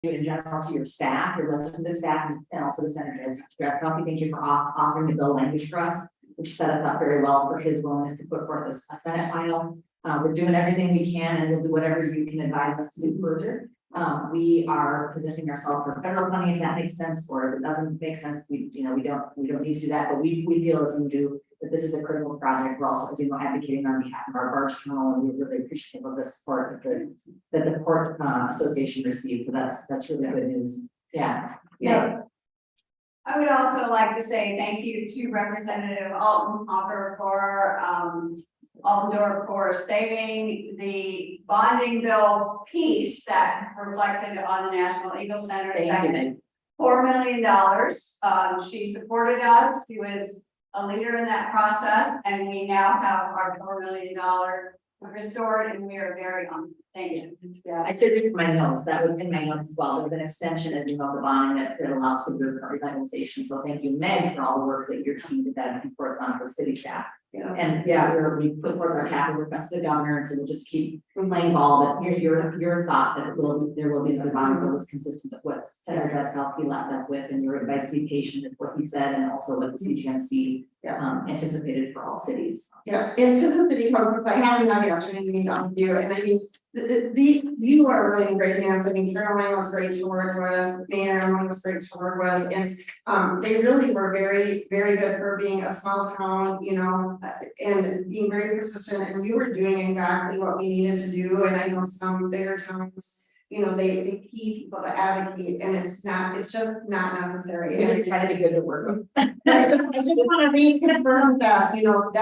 in general to your staff, your legislative staff, and also the Senator's Dress Coffee. Thank you for offering the bill language for us, which set us up very well for his willingness to put forth a Senate file. We're doing everything we can, and we'll do whatever you can advise us to do further. We are positioning ourselves for federal funding if that makes sense, or if it doesn't make sense, we don't need to do that, but we feel as we do that this is a critical project. We're also, as you know, advocating on behalf of our barge terminal, and we're really appreciative of the support that the Port Association received. So that's really good news. Yeah. I would also like to say thank you to Representative Altenhofer for saving the bonding bill piece that reflected on the National Eagle Center. $4 million. She supported us. She was a leader in that process, and we now have our $4 million restored, and we are very honored. Thank you. Yeah, I did read my notes. That was in my notes as well. There was an extension, as you know, the bonding that allows for the revitalization. So thank you, Meg, for all the work that your team did that and correspond to the city staff. Yeah. And yeah, we put forward our capital request to the governor, and so we'll just keep playing ball. But your thought that there will be another bond bill is consistent with what Senator Drazkowski left us with, and your advice to be patient with what he said, and also what the CGMC anticipated for all cities. Yeah, and to the city folks, I haven't had the opportunity to meet with you, and I mean, you are really in great hands. I mean, Caroline was great to work with, Mayor was great to work with, and they really were very, very good for being a small town, you know, and being very persistent, and we were doing exactly what we needed to do. And I know some bigger towns, you know, they keep people to advocate, and it's just not necessary. We try to be good to work with. I just want to reconfirm that, you know,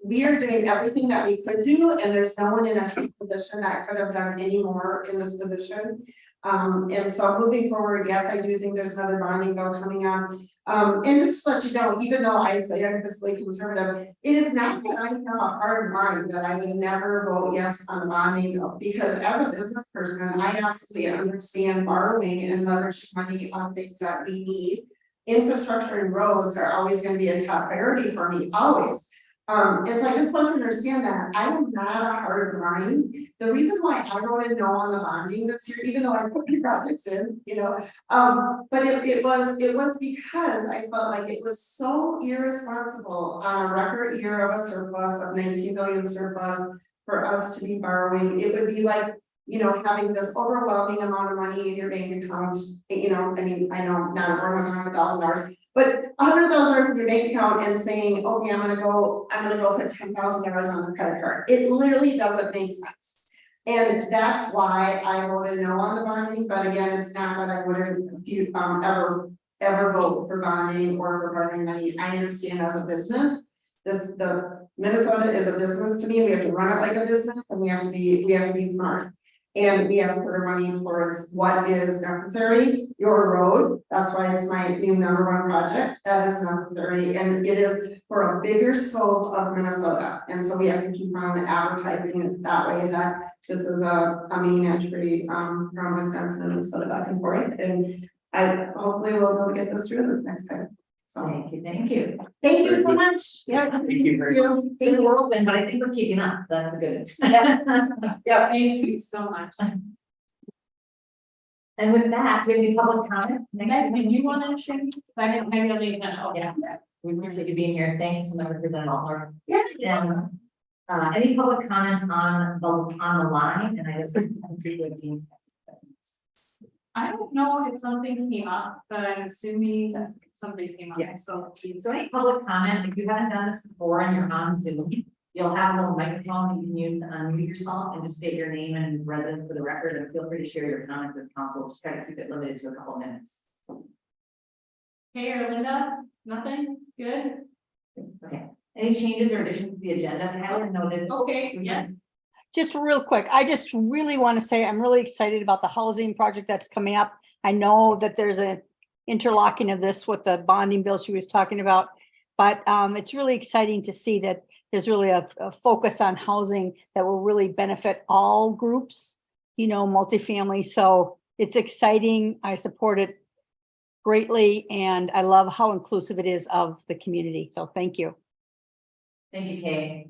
we are doing everything that we could do, and there's no one in a position that could have done any more in this position. And so moving forward, yes, I do think there's another bonding bill coming up. And just to let you know, even though I say I'm fiscally conservative, it is not that I have a hard mind that I would never vote yes on the bonding bill, because as a business person, I absolutely understand borrowing and leverage money on things that we need. Infrastructure and roads are always going to be a top priority for me, always. And so I just want to understand that I am not a hard mind. The reason why I voted no on the bonding this year, even though I put the projects in, you know, but it was because I felt like it was so irresponsible on a record year of a surplus of 19 billion surplus for us to be borrowing. It would be like, you know, having this overwhelming amount of money in your bank account. You know, I mean, I know not everyone was $100,000, but $100,000 in your bank account and saying, okay, I'm gonna go put $10,000 on the credit card. It literally doesn't make sense. And that's why I voted no on the bonding. But again, it's not that I wouldn't ever vote for bonding or for borrowing money. I understand as a business, the Minnesota is a business to me. We have to run it like a business, and we have to be smart. And we have to put our money towards what is necessary. Your road, that's why it's my new #1 project, that is necessary, and it is for a bigger scope of Minnesota. And so we have to keep on advertising it that way, that this is a main entry from Wisconsin and Minnesota back and forth. And I hopefully will be able to get this through this next time. So Thank you. thank you so much. Yeah, Thank you very much. It's a whirlwind, but I think we're keeping up. That's the good. yeah. Thank you so much. And with that, do we have any public comment? Meg, did you want to share? Maybe I'll leave that. Oh, Yeah, we appreciate you being here. Thank you so much for presenting all our. Yeah. Any public comments on the line? And I just see the team. I don't know if something came up, but I'm assuming that something came up. Yeah. So any public comment, if you haven't done this before and you're on Zoom, you'll have a little microphone you can use to unmute yourself and just state your name and residence for the record, and feel free to share your comments with council. Just try to keep it limited to a couple minutes. hey, or Linda, nothing? Good? Okay. Any changes or additions to the agenda? Tyler noted. Okay, yes. Just real quick, I just really want to say I'm really excited about the housing project that's coming up. I know that there's an interlocking of this with the bonding bill she was talking about, but it's really exciting to see that there's really a focus on housing that will really benefit all groups, you know, multifamily. So it's exciting. I support it greatly, and I love how inclusive it is of the community. So thank you. Thank you, Kay.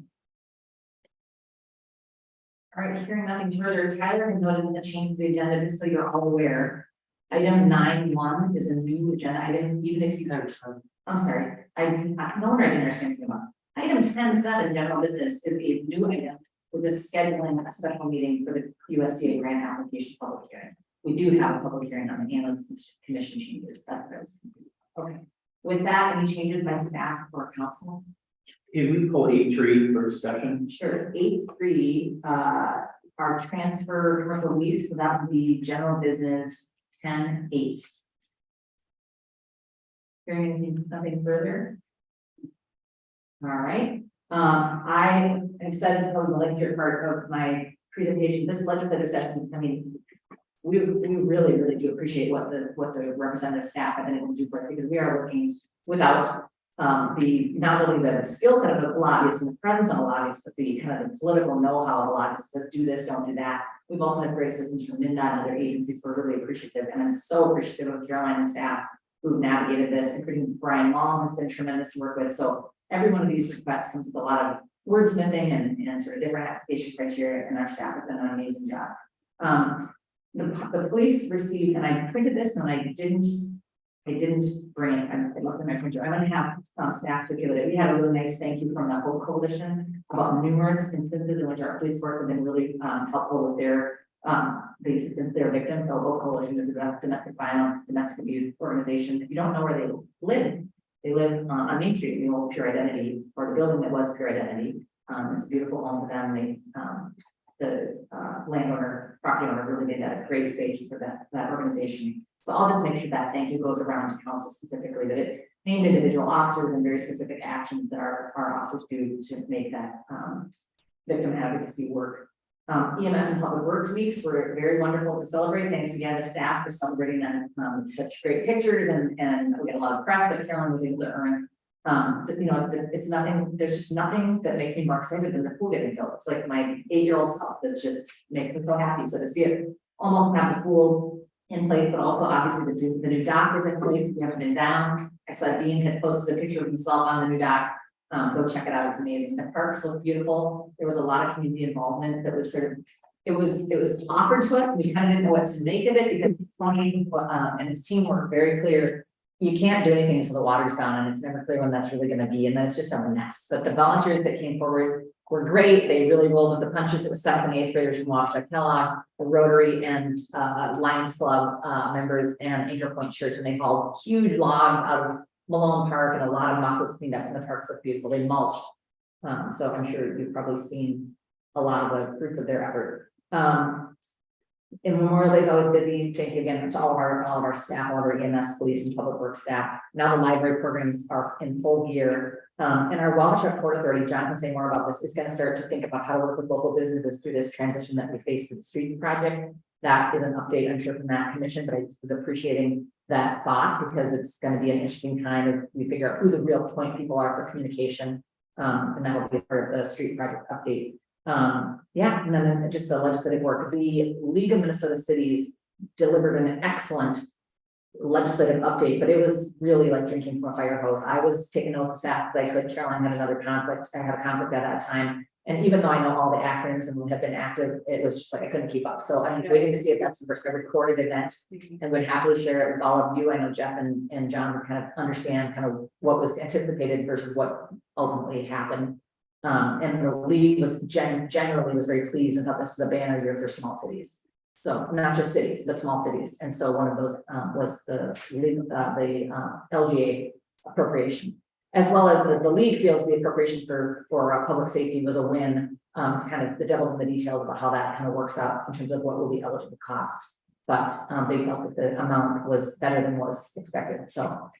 All right, hearing nothing further, Tyler has noted the change to the agenda, just so you're all aware. Item 9.1 is a new agenda item, even if you have, I'm sorry, no wonder I didn't understand anything about. Item 10.7, general business, is a new item. We're just scheduling a special meeting for the USDA grant application public hearing. We do have a public hearing on the ambulance commission changes, that's what I was thinking. Okay, with that, any changes by staff or council? Can we pull 8.3 for discussion? Sure, 8.3, our transfer commercial lease, so that would be general business 10.8. Hearing anything, nothing further? All right, I have said from the lecture part of my presentation, this legislative session, I mean, we really, really do appreciate what the representative staff have been able to do for us, because we are looking without the, not only the skill set of the lobbyists and the presence of the lobbyists, but the kind of the political know-how of the lobbyists, says do this, don't do that. We've also had great assistance from MnDOT and other agencies. We're really appreciative, and I'm so appreciative of Caroline and staff who've navigated this, including Brian Long has been tremendous to work with. So every one of these requests comes with a lot of wordsmithing and sort of different application criteria, and our staff have done an amazing job. The police received, and I printed this and I didn't bring it. I looked at my printer. I'm gonna have staff circulate it. We had a really nice thank you from the Hope Coalition about numerous instances in which our police work have been really helpful with their the assistance their victims. So Hope Coalition is a domestic violence, domestic abuse organization. If you don't know where they live on Main Street, the old Pure Identity, or the building that was Pure Identity. It's a beautiful home for them. The landowner, property owner really made that a great space for that organization. So I'll just make sure that thank you goes around to council specifically, that it named individual officers and very specific actions that our officers do to make that victim advocacy work. EMS and Public Works Weeks were very wonderful to celebrate. Thanks again to staff for celebrating them with such great pictures, and we got a lot of press that Carolyn was able to earn. It's nothing, there's just nothing that makes me more excited than the pool getting filled. It's like my 8-year-old self that just makes me so happy. So to see it almost have the pool in place, but also obviously the new dock is in place. We haven't been down. I saw Dean had posted a picture of himself on the new dock. Go check it out. It's amazing. The parks look beautiful. There was a lot of community involvement that was sort of, it was offered to us, and we kind of didn't know what to make of it, because Tony and his team were very clear. You can't do anything until the water's gone, and it's never clear when that's really going to be, and then it's just a mess. But the volunteers that came forward were great. They really rolled with the punches. It was 7th and 8th graders from Wabasha, Kellogg, the Rotary and Lions Club members, and Anchor Point Church, and they hauled huge logs out of Malone Park, and a lot of muck was cleaned up, and the parks look beautiful. They mulched, so I'm sure you've probably seen a lot of the fruits of their effort. And Memorial Day is always busy. Thank you again to all of our staff, all of our EMS, police, and public works staff. Now the library programs are in full gear. And our Wabasha Port Authority, John can say more about this, is going to start to think about how to work with local businesses through this transition that we face in the streets project. That is an update, I'm sure, from that commission, but I was appreciating that thought, because it's going to be an interesting time as we figure out who the real point people are for communication. And that will be part of the street project update. Yeah, and then just the legislative work. The League of Minnesota Cities delivered an excellent legislative update, but it was really like drinking from a fire hose. I was taking notes as fast as I could. Caroline had another conflict. I had a conflict at that time. And even though I know all the acronyms and have been active, it was just like I couldn't keep up. So I'm waiting to see if that's a recorded event, and would happily share it with all of you. I know Jeff and John would kind of understand kind of what was anticipated versus what ultimately happened. And the league was generally was very pleased and thought this was a banner year for small cities. So not just cities, but small cities. And so one of those was the LGA appropriation, as well as the league feels the appropriation for public safety was a win. It's kind of the devil's in the details about how that kind of works out in terms of what will be eligible costs. But they felt that the amount was better than was expected. So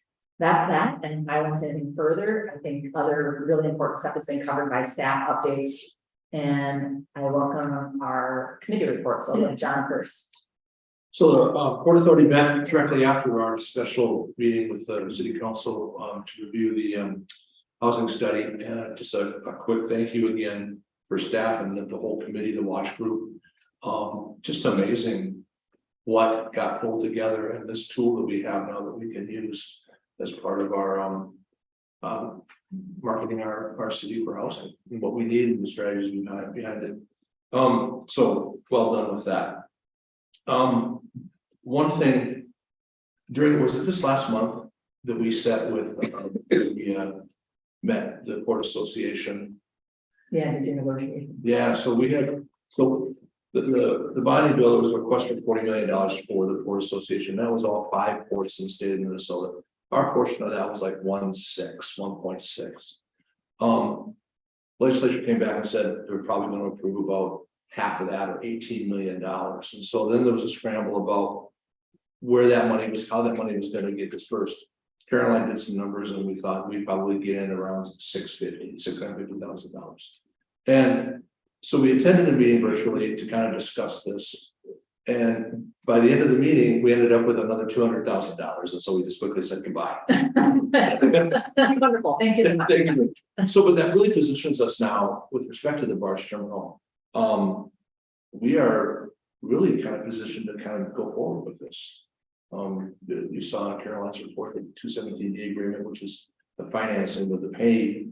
that's that, and I won't say anything further. I think other really important stuff has been covered by staff updates, and I welcome our committee report. So John first. So the Port Authority met directly after our special meeting with the City Council to review the housing study, and just a quick thank you again for staff and the whole committee, the watch group. Just amazing what got pulled together, and this tool that we have now that we can use as part of our marketing our city for housing and what we need and the strategies behind it. So well done with that. One thing was it this last month that we set with, met the Port Association? Yeah, did your negotiation. Yeah, so we had, so the bonding bill was requested $40 million for the Port Association. That was all 5 ports in the state of Minnesota. Our portion of that was like 1.6. Legislature came back and said they were probably going to approve about half of that, or $18 million. And so then there was a scramble about where that money was, how that money was going to get dispersed. Caroline did some numbers and we thought we'd probably get in around $650,000. And so we attended a meeting virtually to kind of discuss this. And by the end of the meeting, we ended up with another $200,000. And so we just quickly said goodbye. Wonderful, thank you so much. Thank you. So, but that really positions us now with respect to the barge terminal. We are really kind of positioned to kind of go forward with this. You saw in Caroline's report, the 217D agreement, which is the financing of the pay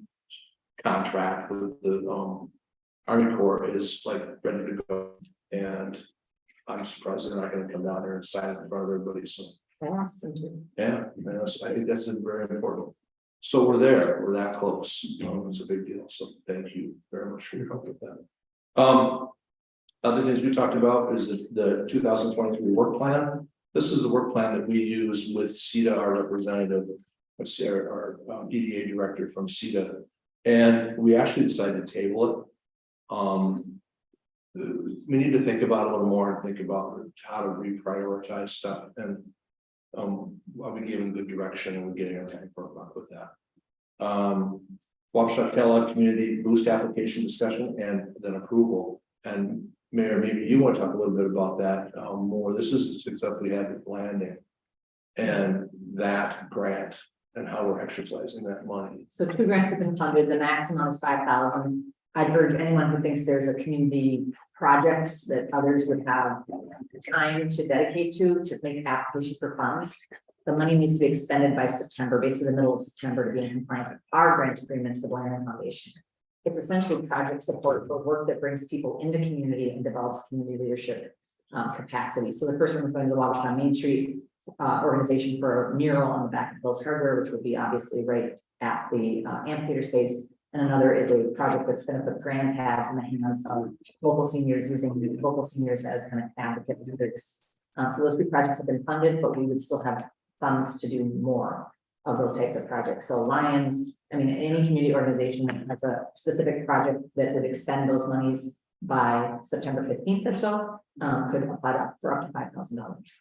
contract with the Army Corps, is like ready to go. And I'm surprised they're not going to come down here and sign it in front of everybody. So yeah, I think that's very important. So we're there, we're that close. It's a big deal. So thank you very much for your help with that. Other things we talked about is the 2023 work plan. This is the work plan that we use with CETA, our representative, our EDA director from CETA, and we actually decided to table it. We need to think about it a little more and think about how to reprioritize stuff, and are we giving good direction and we're getting our time for about with that. Wabasha Kellogg community boost application discussion and then approval. And Mayor, maybe you want to talk a little bit about that more. This is the success we had with landing and that grant and how we're exercising that money. So 2 grants have been funded, the maximum is 5,000. I'd urge anyone who thinks there's a community projects that others would have time to dedicate to make an application for funds. The money needs to be expended by September, basically the middle of September, to be in compliance with our grant agreements, the Blanding Foundation. It's essentially project support for work that brings people into community and develops community leadership capacity. So the first one was going to the Wabasha Main Street organization for a mural on the back of Bill's Hardware, which would be obviously right at the amphitheater space. And another is a project that's going to put grand paths in the hands of local seniors, using local seniors as kind of advocate leaders. So those 2 projects have been funded, but we would still have funds to do more of those types of projects. So Lions, I mean, any community organization that has a specific project that would extend those monies by September 15th or so could apply for up to $5,000.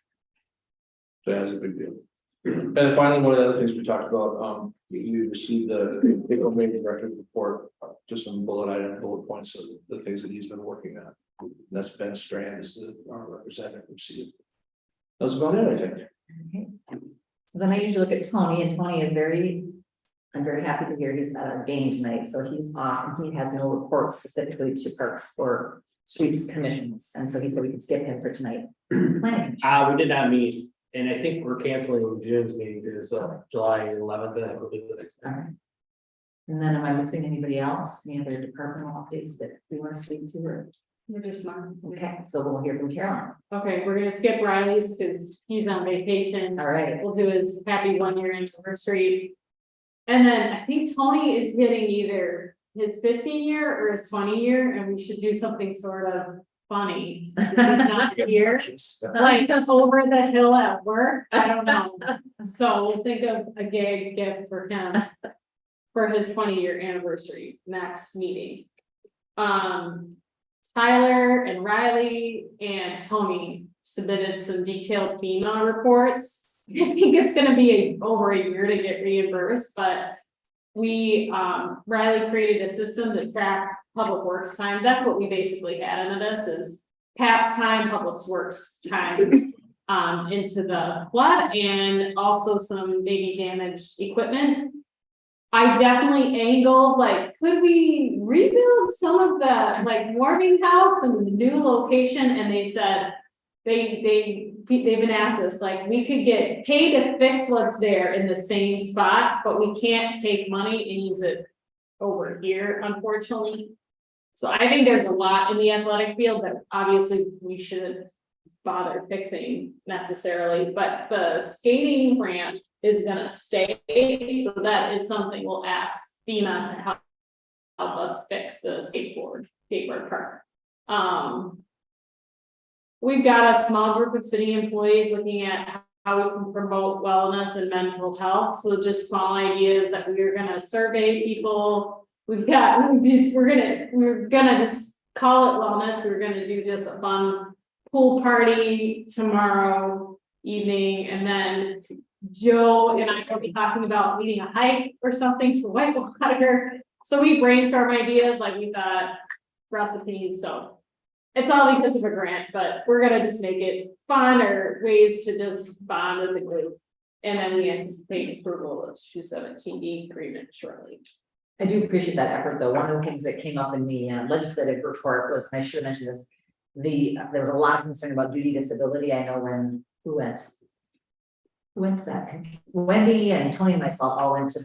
So that's a big deal. And finally, one of the other things we talked about, we received the April May director's report, just some bullet points of the things that he's been working on. And that's Ben Strand, is our representative from CETA. That's about it, I think. Okay. So then I usually look at Tony, and Tony is I'm very happy to hear he's at a game tonight. So he's off and he has no reports specifically to parks or streets commissions. And so he said we could skip him for tonight. Planning commission. We did not meet, and I think we're canceling Jim's meeting because July 11th, and I will do the next All one. right. And then am I missing anybody else? Any other departmental updates that we want to speak to? Or We're just not. okay, so we'll hear from Caroline. Okay, we're gonna skip Riley's because he's on vacation. All right. We'll do his happy 1-year anniversary. And then I think Tony is getting either his 15-year or his 20-year, and we should do something sort of funny. He's not here, like over the hill at work. I don't know. So we'll think of a gag gift for him for his 20-year anniversary next meeting. Tyler and Riley and Tony submitted some detailed FEMA reports. I think it's gonna be over a year to get reimbursed, but we, Riley created a system to track public works time. That's what we basically had into this is Pat's time, public works time, into the flood, and also some maybe damaged equipment. I definitely angled, like, could we rebuild some of the, like, warming house in the new location? And they said, they've been asked this, like, we could get paid to fix what's there in the same spot, but we can't take money and use it over here, unfortunately. So I think there's a lot in the athletic field that obviously we should bother fixing necessarily, but the skating ramp is gonna stay, so that is something we'll ask FEMA to help us fix the skateboard park. We've got a small group of city employees looking at how we can promote wellness and mental health, so just small ideas that we're gonna survey people. We're gonna just call it wellness, we're gonna do just a fun pool party tomorrow evening, and then Joe and I will be talking about leading a hike or something to Whitewater. So we brainstorm ideas, like we thought recipes, so. It's all because of a grant, but we're gonna just make it fun or ways to just bond as a group. And then we anticipate approval of 217D agreement shortly. I do appreciate that effort, though. One of the things that came up in the legislative report was, and I should have mentioned this, there was a lot of concern about duty disability. I know when, who went to that? Wendy and Tony and myself all went to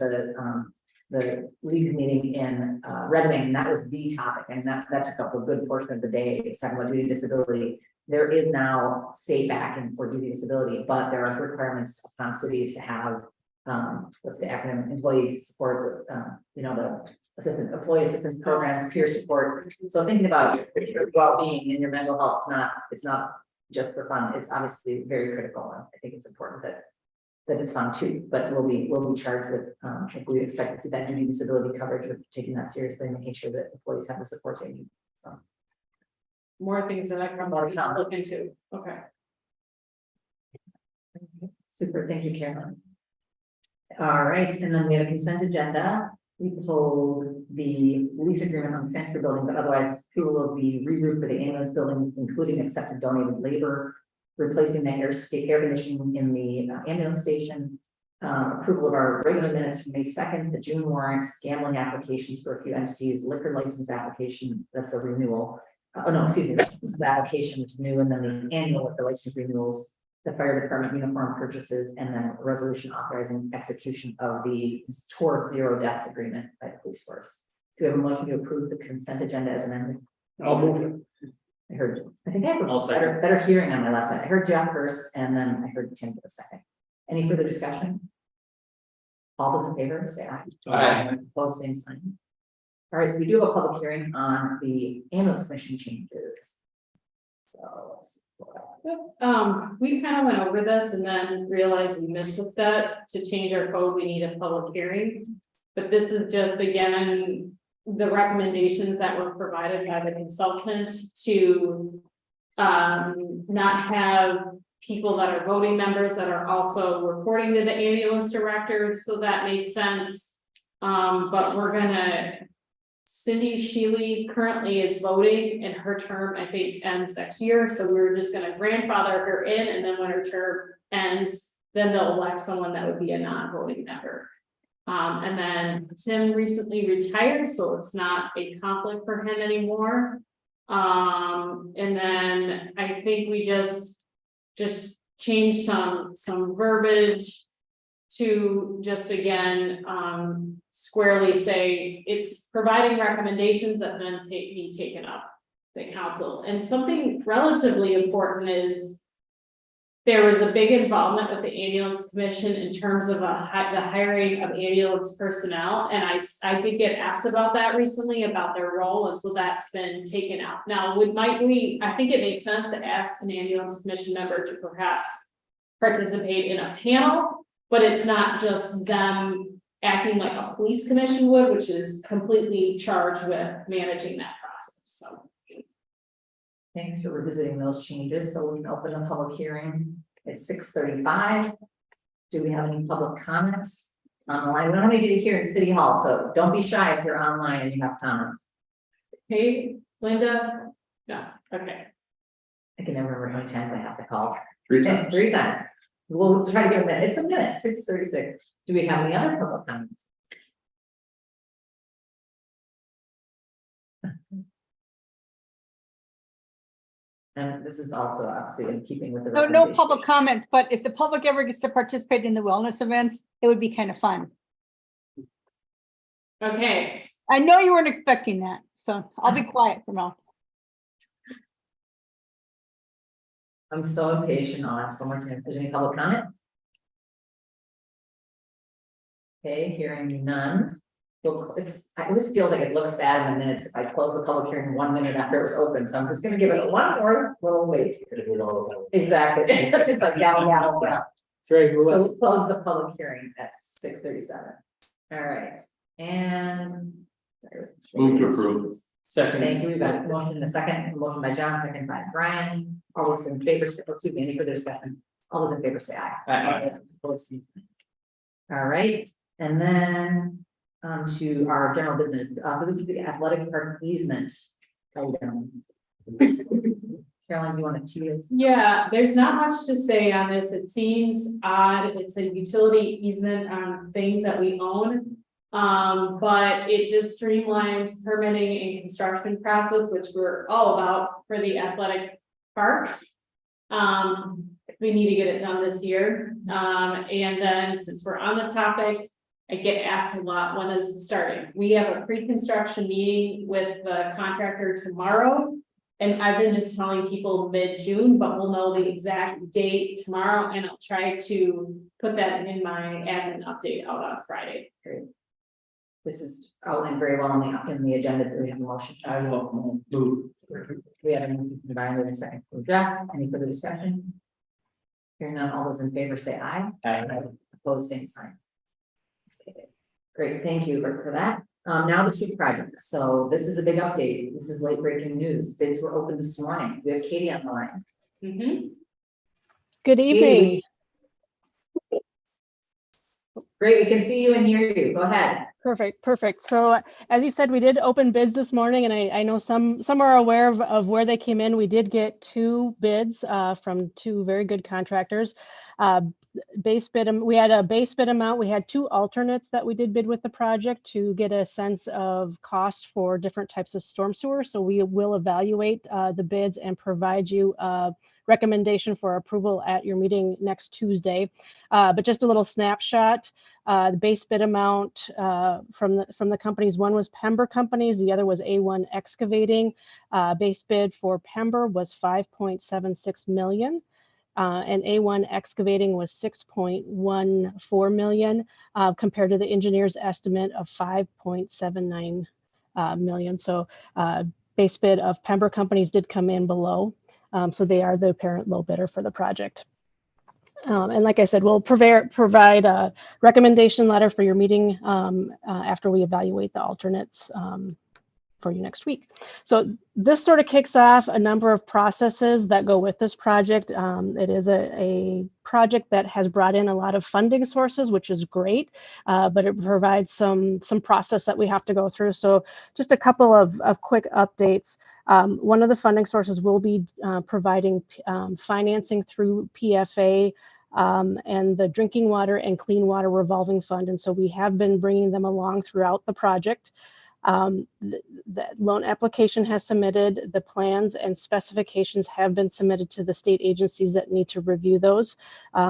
the league meeting in Red Wing, and that was the topic, and that took up a good portion of the day. It's talking about duty disability. There is now state backing for duty disability, but there are requirements upon cities to have what's the acronym, employee support, the employee assistance programs, peer support. So thinking about your well-being and your mental health, it's not just for fun. It's obviously very critical, and I think it's important that it's fun too, but we'll be charged with, if we expect to see that duty disability coverage, with taking that seriously and making sure that employees have the support they need, so. More things that I can look into, okay. Super, thank you, Carolyn. All right, and then we have a consent agenda. We pulled the lease agreement on the transfer building, but otherwise it's approval of the re-roof for the ambulance building, including accepted donated labor, replacing the air conditioning in the ambulance station, approval of our regular minutes from May 2nd, the June warrants, gambling applications for a few entities, liquor license application, that's a renewal. This is the application which is new, and then the annual liquor license renewals, the fire department uniform purchases, and then a resolution authorizing execution of the toward zero deaths agreement by the police force. Do we have a motion to approve the consent agenda as amended? I'll move it. I think I have I'll a second. better hearing on my last side. I heard Jeff first, and then I heard Tim for the second. Any further discussion? All those in favor, say aye. Aye. Opposed, same sign. All right, so we do have a public hearing on the ambulance commission changes. So let's. We kind of went over this and then realized we missed a step. To change our code, we need a public hearing. But this is just, again, the recommendations that were provided by the consultant to not have people that are voting members that are also reporting to the ambulance director, so that made sense. But we're gonna, Cindy Shealy currently is voting, and her term, I think, ends next year, so we're just gonna grandfather her in, and then when her term ends, then they'll elect someone that would be a non-voting member. And then Tim recently retired, so it's not a conflict for him anymore. And then I think we just change some verbiage to just again, squarely say it's providing recommendations that then be taken up to council. And something relatively important is there was a big involvement with the ambulance commission in terms of the hiring of ambulance personnel. And I did get asked about that recently, about their role. And so that's been taken out. Now, I think it makes sense to ask an ambulance commission member to perhaps participate in a panel, but it's not just them acting like a police commission would, which is completely charged with managing that process, so. Thanks for revisiting those changes. So we can open a public hearing at 6:35. Do we have any public comments online? We don't need you here in City Hall, so don't be shy if you're online and you have comments. Hey, Linda? No, okay. I can never remember how many times I have to call. 3 times. 3 times. We'll try to get a minute. It's a minute, 6:36. Do we have any other public comments? And this is also obviously in keeping with the. No recommendation. public comments, but if the public ever gets to participate in the wellness events, it would be kind of fun. Okay, I know you weren't expecting that, so I'll be quiet for now. I'm so impatient on us. One more time. If there's any public comment? Okay, hearing none. It always feels like it looks bad in the minutes if I close the public hearing 1 minute after it was open, so I'm just gonna give it one more little wait. Exactly. It's just like gal. It's ready, move So on. we'll close the public hearing at 6:37. All right, and. Move to approve. Second. Thank you. We've got a motion in a second, a motion by John, second by Brian. All those in favor, excuse me, any further discussion? All those in favor say aye. Aye. Opposed, say nay. All right, and then to our general business. So this is the athletic park easement item. Carolyn, do you want to? Yeah, there's not much to say on this. It seems odd. It's a utility easement on things that we own. But it just streamlines permitting and construction process, which we're all about for the athletic park. We need to get it done this year. And then since we're on the topic, I get asked a lot, when is it starting? We have a pre-construction meeting with the contractor tomorrow. And I've been just telling people mid-June, but we'll know the exact date tomorrow, and I'll try to put that in my admin update out on Friday. Great. This is outlined very well in the agenda. Do we have a motion? I will move. We have a motion from Brian, we have a second from Jeff. Any further discussion? Hearing none, all those in favor say aye. Aye. Opposed, same sign. Okay, great, thank you for that. Now the street project. So this is a big update. This is late breaking news. Bids were open this morning. We have Katie on the line. Mm-hmm. Good evening. Katie. Great, we can see you and hear you. Go ahead. Perfect. So as you said, we did open bids this morning, and I know some are aware of where they came in. We did get 2 bids from 2 very good contractors. Base bid, we had a base bid amount. We had 2 alternates that we did bid with the project to get a sense of cost for different types of storm sewer. So we will evaluate the bids and provide you a recommendation for approval at your meeting next Tuesday. But just a little snapshot. The base bid amount from the companies, one was Pember Companies, the other was A1 Excavating. Base bid for Pember was 5.76 million. And A1 Excavating was 6.14 million, compared to the engineer's estimate of 5.79 million. So base bid of Pember Companies did come in below. So they are the apparent low bidder for the project. And like I said, we'll provide a recommendation letter for your meeting after we evaluate the alternates for you next week. So this sort of kicks off a number of processes that go with this project. It is a project that has brought in a lot of funding sources, which is great, but it provides some process that we have to go through. So just a couple of quick updates. One of the funding sources will be providing financing through PFA and the Drinking Water and Clean Water Revolving Fund. And so we have been bringing them along throughout the project. The loan application has submitted, the plans and specifications have been submitted to the state agencies that need to review those.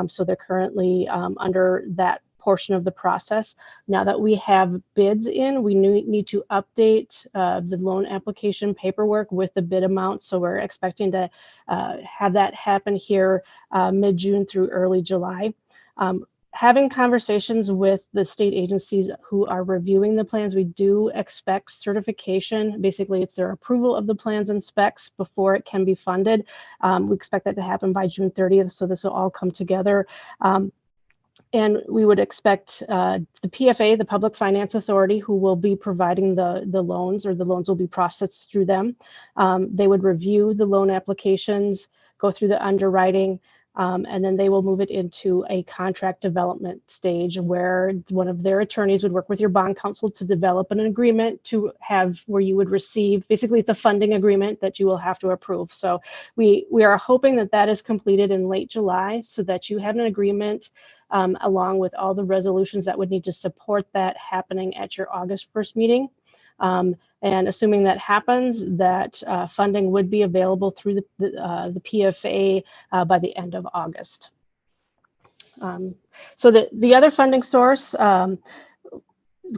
So they're currently under that portion of the process. Now that we have bids in, we need to update the loan application paperwork with the bid amount. So we're expecting to have that happen here mid-June through early July. Having conversations with the state agencies who are reviewing the plans, we do expect certification. Basically, it's their approval of the plans and specs before it can be funded. We expect that to happen by June 30th, so this will all come together. And we would expect the PFA, the Public Finance Authority, who will be providing the loans, or the loans will be processed through them. They would review the loan applications, go through the underwriting, and then they will move it into a contract development stage where one of their attorneys would work with your bond counsel to develop an agreement to have where you would receive, basically it's a funding agreement that you will have to approve. So we are hoping that that is completed in late July so that you have an agreement along with all the resolutions that would need to support that happening at your August 1st meeting. And assuming that happens, that funding would be available through the PFA by the end of August. So the other funding source,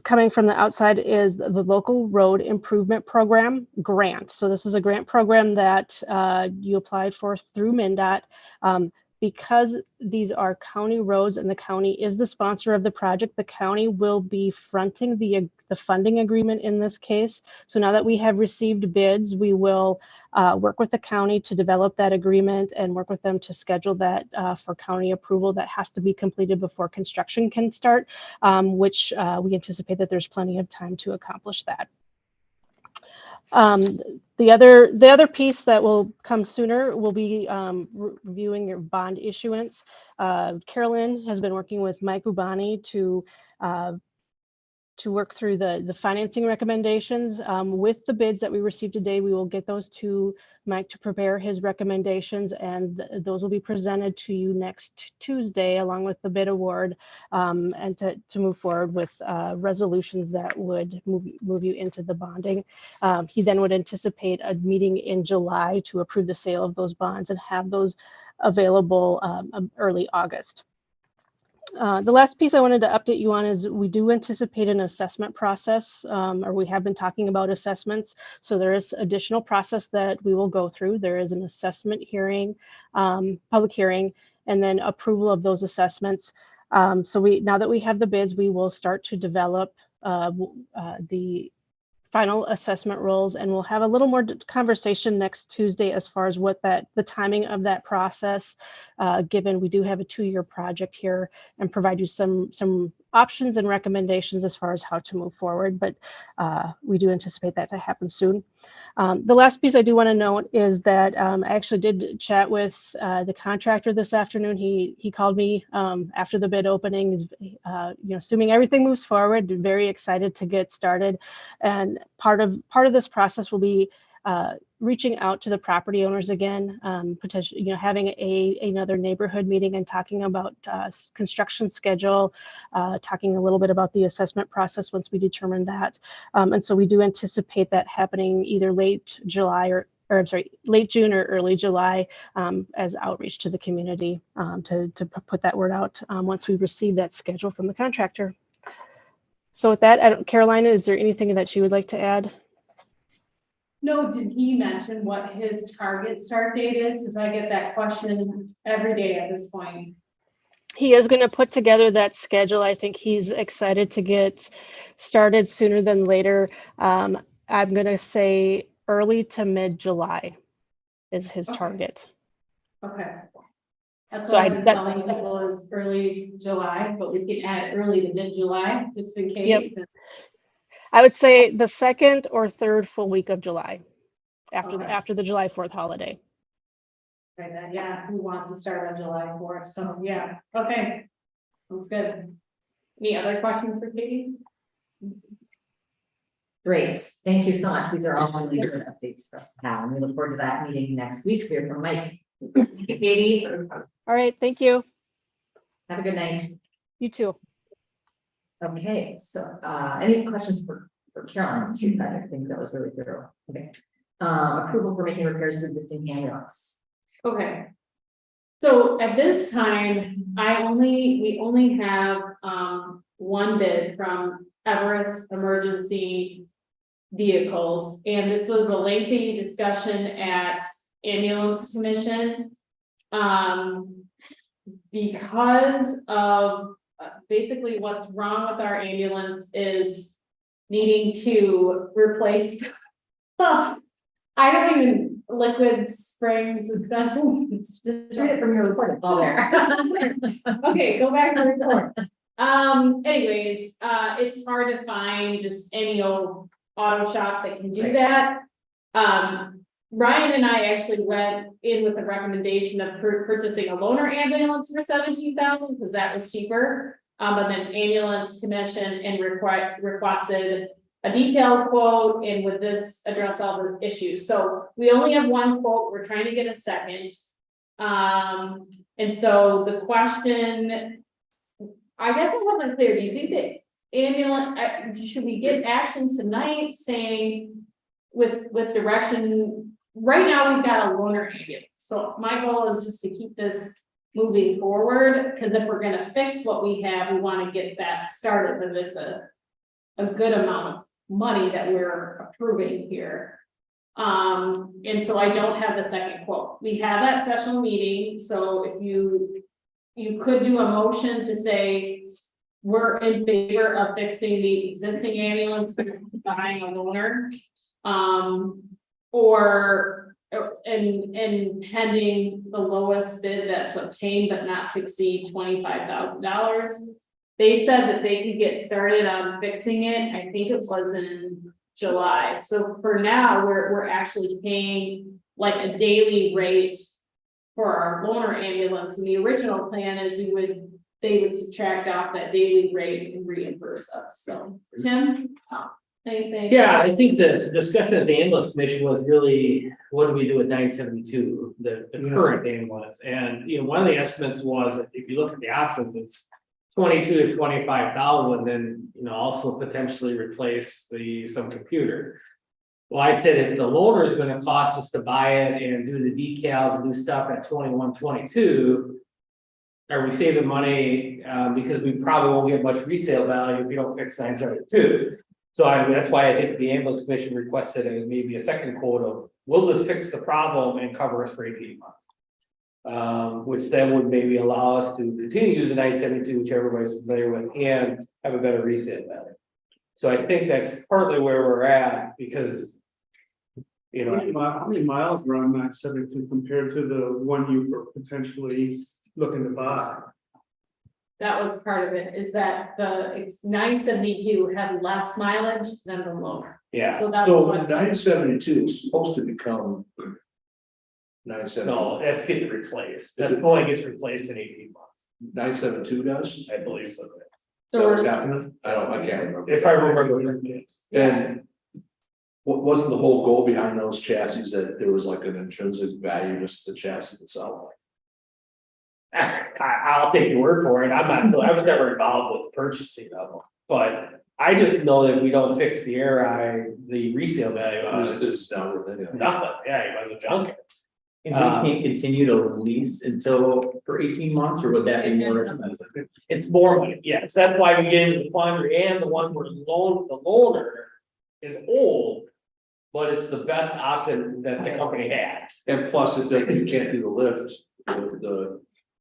coming from the outside is the local road improvement program grant. So this is a grant program that you applied for through MnDOT. Because these are county roads and the county is the sponsor of the project, the county will be fronting the funding agreement in this case. So now that we have received bids, we will work with the county to develop that agreement and work with them to schedule that for county approval. That has to be completed before construction can start, which we anticipate that there's plenty of time to accomplish that. The other piece that will come sooner will be reviewing your bond issuance. Carolyn has been working with Mike Ubani to work through the financing recommendations. With the bids that we received today, we will get those to Mike to prepare his recommendations, and those will be presented to you next Tuesday along with the bid award, and to move forward with resolutions that would move you into the bonding. He then would anticipate a meeting in July to approve the sale of those bonds and have those available early August. The last piece I wanted to update you on is we do anticipate an assessment process, or we have been talking about assessments. So there is additional process that we will go through. There is an assessment hearing, public hearing, and then approval of those assessments. So now that we have the bids, we will start to develop the final assessment roles, and we'll have a little more conversation next Tuesday as far as what the timing of that process, given we do have a 2-year project here, and provide you some options and recommendations as far as how to move forward. But we do anticipate that to happen soon. The last piece I do want to note is that I actually did chat with the contractor this afternoon. He called me after the bid opening. Assuming everything moves forward, very excited to get started. And part of this process will be reaching out to the property owners again, potentially, having another neighborhood meeting and talking about construction schedule, talking a little bit about the assessment process once we determine that. And so we do anticipate that happening either late July late June or early July, as outreach to the community, to put that word out once we receive that schedule from the contractor. So with that, Carolina, is there anything that you would like to add? No, did he mention what his target start date is? Because I get that question every day at this point. He is going to put together that schedule. I think he's excited to get started sooner than later. I'm going to say early to mid-July is his target. Okay. That's So what I've been telling people is early July, but we can add early to mid-July just in case. Yep. I would say the second or third full week of July, after the July 4th holiday. Right then, yeah, who wants to start on July 4th? So yeah, okay, sounds good. Any other questions for Katie? Great, thank you so much. These are all really good updates for us to have, and we look forward to that meeting next week. We hear from Mike. Thank you, Katie. All right, thank you. Have a good night. You too. Okay, so any questions for Carolyn? Street project, I think that was really thorough. Okay. Approval for making repairs to existing ambulance. Okay. So at this time, we only have one bid from Everest Emergency Vehicles, and this was a lengthy discussion at Ambulance Commission. Because of basically what's wrong with our ambulance is needing to replace I don't even liquid spring suspension. Just read it from your report, it's all there. Okay, go back to the report. Anyways, it's hard to find just any old auto shop that can do that. Ryan and I actually went in with a recommendation of purchasing a loaner ambulance for $17,000 because that was cheaper. But then Ambulance Commission and requested a detailed quote, and would this address all the issues? So we only have one quote. We're trying to get a second. And so the question, I guess it wasn't clear. Do you think that ambulance, should we get action tonight saying with direction? Right now, we've got a loaner ambulance. So my goal is just to keep this moving forward, because if we're going to fix what we have, we want to get that started. But it's a a good amount of money that we're approving here. And so I don't have the second quote. We have that special meeting, so if you could do a motion to say we're in favor of fixing the existing ambulance, buying a loaner. Or and pending the lowest bid that's obtained but not to exceed $25,000. They said that they could get started on fixing it, I think it was in July, so for now, we're actually paying like a daily rate for our loaner ambulance, and the original plan is they would subtract off that daily rate and reimburse us, so, Tim? Anything? Yeah, I think the discussion at the ambulance commission was really, what do we do with 972, the current ambulance? And, you know, one of the estimates was, that if you look at the options, it's 22 to 25,000, and, you know, also potentially replace some computer. Well, I said, if the loaner is gonna cost us to buy it and do the decals and do stuff at 21, 22, are we saving money, because we probably won't get much resale value if you don't fix 972. So that's why I think the ambulance commission requested maybe a second quote of, will this fix the problem and cover us for 18 months? Which then would maybe allow us to continue using 972, which everybody's familiar with, and have a better resale value. So I think that's partly where we're at, because, you know. How many miles were on 972 compared to the one you were potentially looking to buy? That was part of it, is that it's 972 had less mileage than the loaner. Yeah, So that's So what, 972 is supposed to become 972. no, that's getting replaced. That only gets replaced in 18 months. 972 does? I believe so. Is that so what's we're, happening? I can't remember. If I remember correctly. And what wasn't the whole goal behind those chassis, that there was like an intrinsic value to the chassis itself? I'll take your word for it. I was never involved with the purchasing of them, but I just know that if we don't fix the the resale value on it, It's not worth anything. nothing. Yeah, you might as well junk it. And we can't continue to lease for 18 months, or would that be more expensive? It's more money, yes. That's why we get into the quandary, and the one where the loaner is old, but it's the best option that the company had. And plus, you can't do the lift,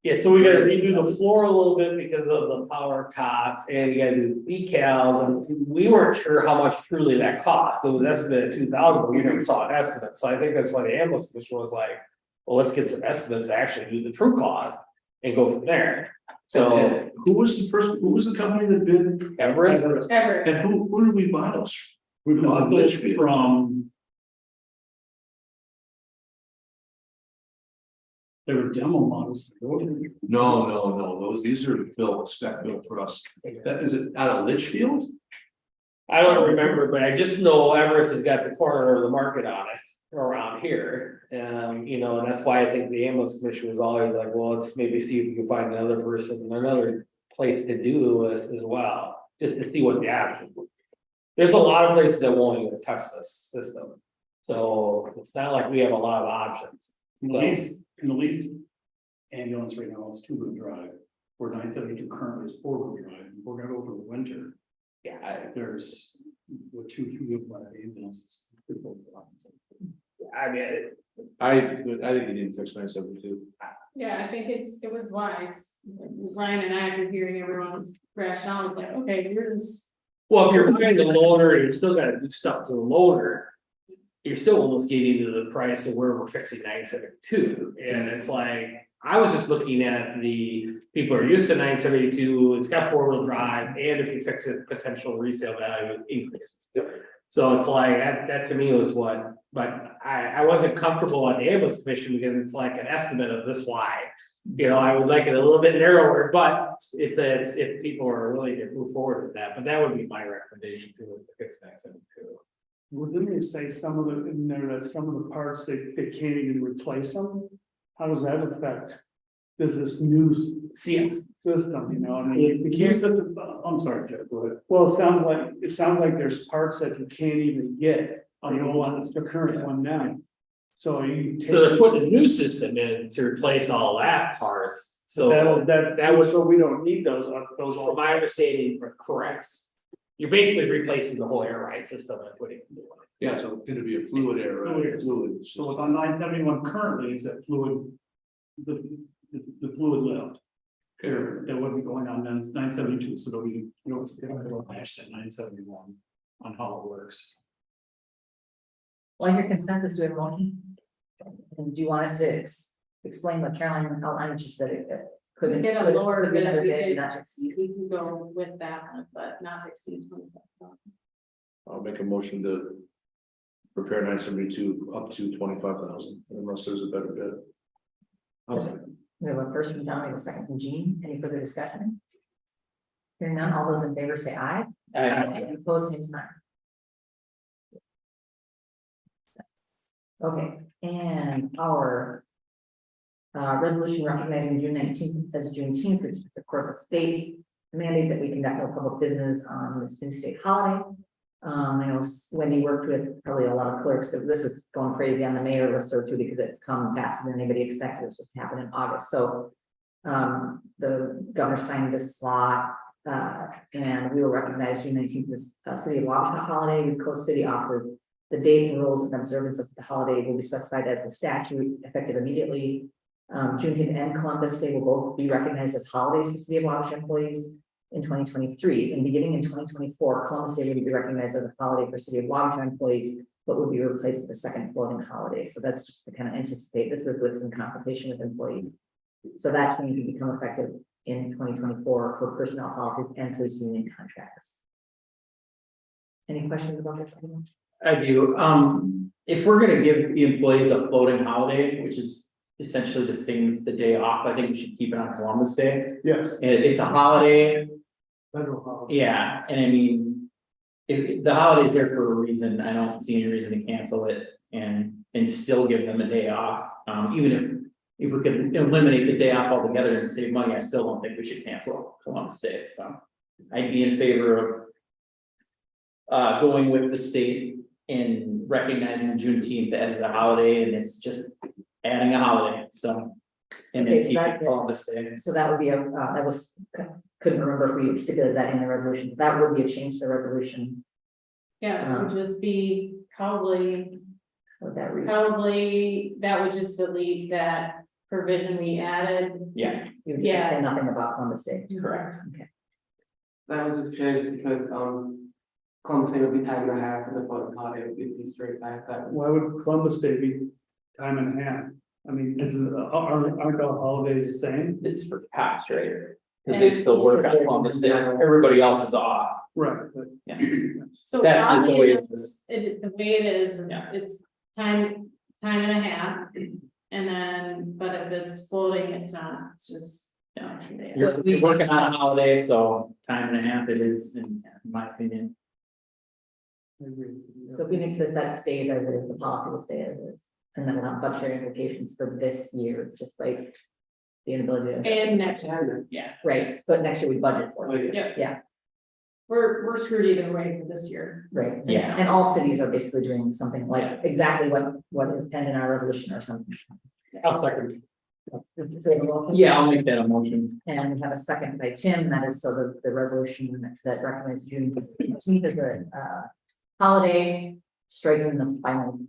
Yeah, so we gotta redo the floor a little bit because of the power cots, and you gotta do decals, and we weren't sure how much truly that cost. It was estimated at 2,000, but we never saw an estimate, so I think that's why the ambulance commission was like, well, let's get some estimates to actually do the true cost and go from there. So, who was the company that bid? Everest, ever, And who did we buy those? We bought those from. They were demo models. No, these are spec built for us. That is it out of Litchfield? I don't remember, but I just know Everest has got the corner of the market on it around here. You know, and that's why I think the ambulance commission was always like, well, let's maybe see if we can find another person, another place to do this as well, just to see what the option would be. There's a lot of places that won't even touch this system. So it's not like we have a lot of options. In the least ambulance right now is 2-wheel drive, where 972 currently is 4-wheel drive. We're gonna go for the winter. Yeah, There's with 2-wheel drive ambulances. I mean, I think you need to fix 972. yeah, I think it was wise. Ryan and I were hearing everyone's rationale, like, okay, we're just. well, if you're buying the loader, you still gotta do stuff to the loader. You're still almost getting to the price of where we're fixing 972, and it's like, I was just looking at the people who are used to 972, it's got 4-wheel drive, and if you fix it, potential resale value increases. So it's like, that to me was what, but I wasn't comfortable on the ambulance commission because it's like an estimate of this wide. You know, I would like it a little bit narrower, but if people are willing to move forward with that, but that would be my recommendation too, to fix 972. Well, didn't they say some of the, in there that some of the parts they can't even replace them? How does that affect? There's this new system, you know, I mean, the key system, I'm sorry, Jeff, go ahead. Well, it sounds like there's parts that you can't even get on the one, it's the current one now. So you. So they're putting a new system in to replace all that parts, so So that was- so we don't need those from my understanding, correct. you're basically replacing the whole air ride system and putting. Yeah, so it's gonna be a fluid air, right? Fluid. So on 971 currently is that fluid, the fluid lift. There, that would be going on 972, so there'll be, it'll match that 971 on how it works. Well, your consensus to a motion? And do you want it to explain what Caroline outlined, just that it could. Get a could- lower could be bid, another we bid, could- not to exceed. We can go with that, one, but not to exceed 25,000. I'll make a motion to prepare 972 up to 25,000 unless there's a better bid. I'll second. We have a first from John, we have a second from Jean. Any further discussion? Hearing none, all those in favor say aye. Any opposed, same sign. Okay, and our resolution recognizing June 19th as Juneteenth, which is of course a state mandate that we conduct no public business on this new state holiday. I know Wendy worked with probably a lot of clerks, so this was going crazy on the mayor list or two because it's come faster than anybody expected. It was just happened in August, so the governor signed this law, and we will recognize June 19th as city of Wabasha holiday. The coast city offered the date and rules of observance of the holiday will be specified as the statute effective immediately. Juneteenth and Columbus Day will both be recognized as holidays for city of Wabasha employees in 2023. And beginning in 2024, Columbus Day will be recognized as a holiday for city of Wabasha employees, but will be replaced with a second floating holiday. So that's just to kind of anticipate this was with some consultation with employees. So that change will become effective in 2024 for personnel policies and police union contracts. Any questions about this? I do. If we're gonna give the employees a floating holiday, which is essentially the same as the day off, I think we should keep it on Columbus Day. Yes. It's a holiday, Federal holiday. yeah, and I mean, if the holiday's there for a reason, I don't see any reason to cancel it and still give them a day off. Even if we could eliminate the day off altogether and save money, I still don't think we should cancel Columbus Day, so I'd be in favor of going with the state in recognizing Juneteenth as a holiday, and it's just adding a holiday, so. And then Okay, so keep that- it Columbus Day. So that would be a, that was, couldn't remember if we stipulated that in the resolution. That would be a change to the resolution. Yeah, it would just be probably, Would that read? that would just delete that provision we added. Yeah, You would just Yeah. say nothing about Columbus Day. correct. That was just changed because, Columbus Day would be time and a half, and the floating holiday would be straight time, that was. Why would Columbus Day be time and a half? I mean, aren't all holidays the same? It's for cops, right? Because they still work on Columbus Day, everybody else is off. Right, but. Yeah. So That's the way obviously, it is. the way it is, Yeah. it's time and a half. And then, but if it's floating, it's not, it's just, You're working on a holiday, so time and a half it is, in my opinion. So if we mix this, that stays as it is, the policy will stay as it is. And then we'll have budgetary implications for this year, just like the inability to. and next year, yeah, Right, but next year we budget for it, yeah. We're screwed either way for this year. right? Yeah. And all cities are basically doing something like exactly what is penned in our resolution or something. I'll second. So we have a motion? Yeah, I'll make that a motion. And we have a second by Tim, that is so the resolution that recognizes June 15th as a holiday, striking the final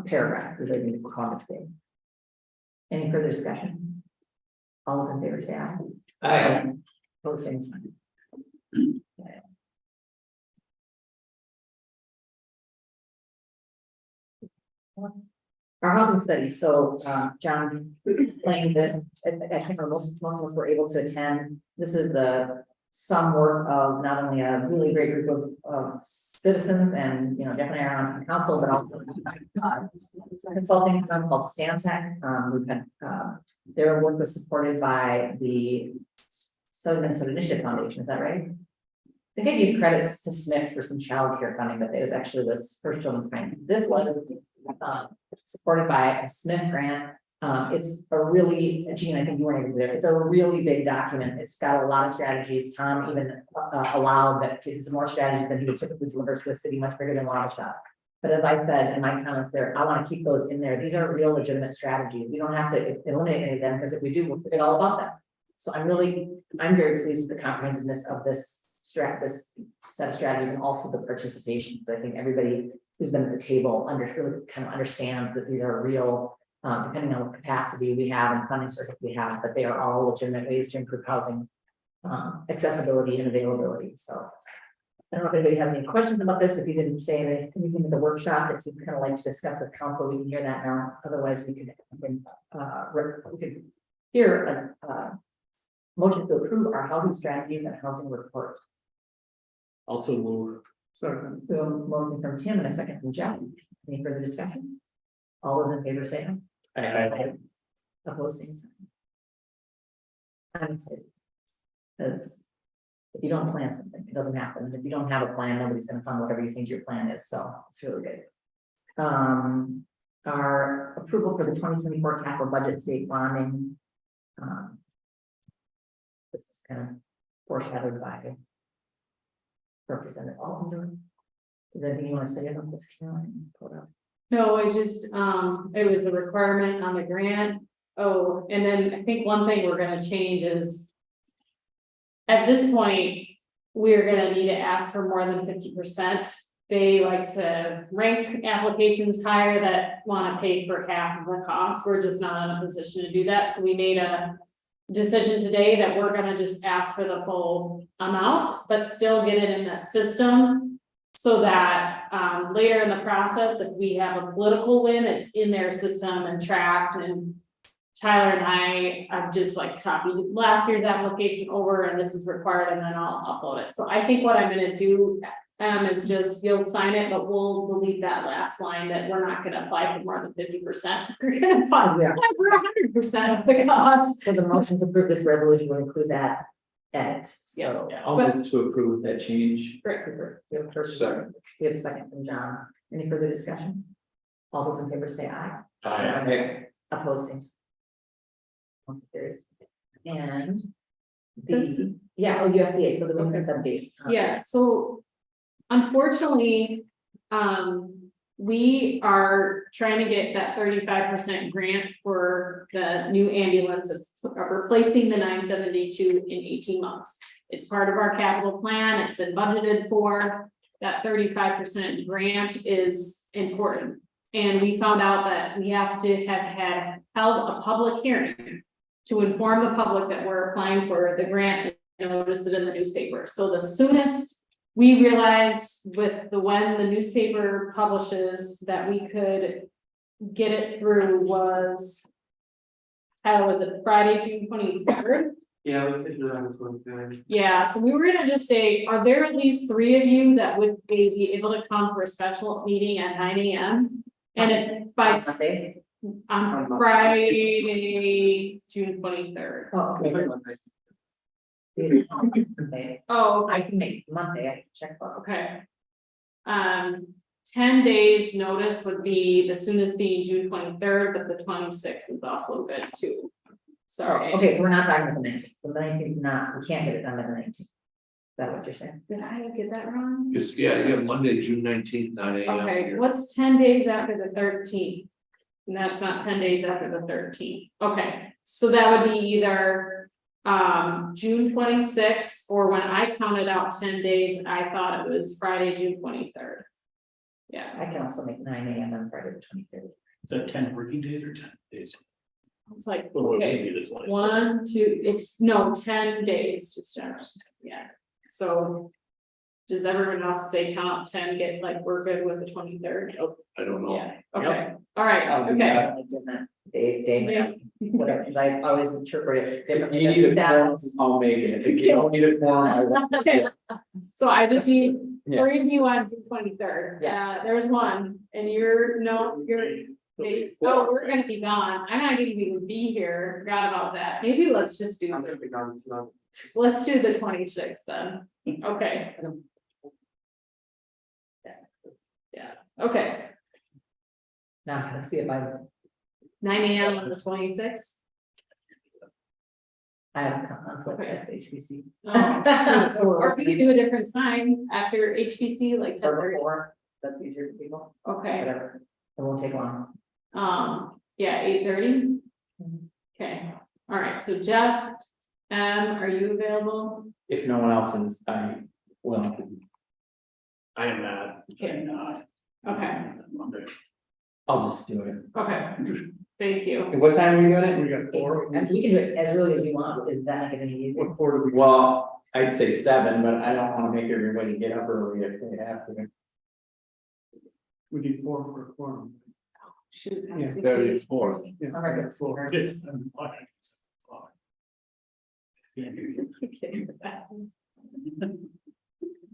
paragraph relating to Columbus Day. Any further discussion? All those in favor say aye. Aye. Opposed, same sign. Okay. Our housing study, so John explained this, I think most of us were able to attend. This is the some work of not only a really great group of citizens and, you know, Jeff and I are on council, but also a consulting firm called Stantec. We've had, their work was supported by the Southern Minnesota Initiative Foundation, is that right? I think I gave credits to Smith for some childcare funding, but it was actually this First Children's Bank. This was supported by a Smith grant. It's a really, Gene, I think you weren't even there. It's a really big document. It's got a lot of strategies. Tom even allowed that this is more strategies than he would typically deliver to a city much bigger than Wabasha. But as I said in my comments there, I want to keep those in there. These are real legitimate strategies. We don't have to eliminate any of them because if we do, we'll forget all about them. So I'm very pleased with the comprehensiveness of this set of strategies and also the participation. So I think everybody who's been at the table really kind of understands that these are real, depending on what capacity we have and funding sources we have, but they are all legitimate ways to improve housing accessibility and availability. So I don't know if anybody has any questions about this. If you didn't say anything at the workshop that you'd kind of like to discuss with council, we can hear that now. Otherwise, we could hear a motion to approve our housing strategies and housing report. Also move. Second. So a motion from Tim and a second from Jeff. Any further discussion? All those in favor say aye. Aye. Opposed, same sign. I'm excited. Because if you don't plan something, it doesn't happen. And if you don't have a plan, nobody's gonna fund whatever you think your plan is, so it's really good. Our approval for the 2024 capital budget state bonding. This is kind of foreshadowed by Representative Alden. Is there anything you want to say about this, Caroline? Pull it up. No, it just, it was a requirement on the grant. Oh, and then I think one thing we're gonna change is. At this point, we're gonna need to ask for more than 50%. They like to rank applications higher that wanna pay for half of the cost. We're just not in a position to do that, so we made a decision today that we're gonna just ask for the full amount, but still get it in that system. So that later in the process, if we have a political win, it's in their system and tracked. And Tyler and I have just like copied last year's application over, and this is required, and then I'll upload it. So I think what I'm gonna do is just, you'll sign it, but we'll delete that last line that we're not gonna apply for more than 50%. We're gonna apply for 100% of the cost. So the motion to approve this resolution will include that edit. So Yeah, I'll move to approve that change. Christopher, we have a first. Second. We have a second from John. Any further discussion? All those in favor say aye. Aye. Opposed, same. Motion carries. And This- the, yeah, USDA, so the women's update. Yeah, so unfortunately, we are trying to get that 35% grant for the new ambulance that's replacing the 972 in 18 months. It's part of our capital plan. It's been budgeted for. That 35% grant is important. And we found out that we have to have held a public hearing to inform the public that we're applying for the grant and notice it in the newspaper. So the soonest we realized with when the newspaper publishes that we could get it through was, how was it, Friday, June 23rd? Yeah, we could do that as well. Yeah, so we were gonna just say, are there at least 3 of you that would be able to come for a special meeting at 9 AM? And if by Monday. on Friday, June 23rd. Oh, okay. Monday. Oh, I can make Monday, I can check. okay. 10 days notice would be the soonest being June 23rd, but the 26th is also good too. Sorry. Okay, so we're not talking about the 19th. The 19th, not, we can't get it done by the 19th. Is that what you're saying? Did I get that wrong? It's, yeah, you got Monday, June 19th, 9 AM. Okay, what's 10 days after the 13th? And that's not 10 days after the 13th. Okay, so that would be either June 26th, or when I counted out 10 days, I thought it was Friday, June 23rd. Yeah, I can also make 9 AM on Friday the 23rd. Is that 10 working days or 10 days? it's like, Or okay, maybe the 20. 1, 2, it's no 10 days, just yeah. So does everyone else, if they count 10, get like, we're good with the 23rd? I don't know. Yeah, okay, all right, I'll do okay. that. I'll do that. Day, whatever, because I always interpret it If differently. you need a than quorum, stats. I'll make it. If you don't need a quorum, I won't. Okay. So I just need Yeah. 3 of you on June 23rd. There's one, and you're, oh, we're gonna be gone. I'm not gonna even be here. Forgot about that. Maybe let's just do, I'm gonna be gone, so. let's do the 26th then. Okay. Yeah, okay. Now, I'm gonna see if 9 AM on the 26th. I have a conflict at HBC. Oh, or we could do a different time after HPC, like 10:30. Or before, that's easier for people, Okay, whatever, it won't take long. yeah, 8:30. Okay, all right, so Jeff, are you available? If no one else is, I will. I am not. Okay. Okay, Monday. I'll just do it. okay, thank you. And what time are we doing it? We got four. And we can do it as early as you want, is that make it any easier? What quarter we? Well, I'd say 7, but I don't wanna make everybody get up early if they have to. We need four for a quorum. Shoot. Yeah, 34. Summer gets slower. It's.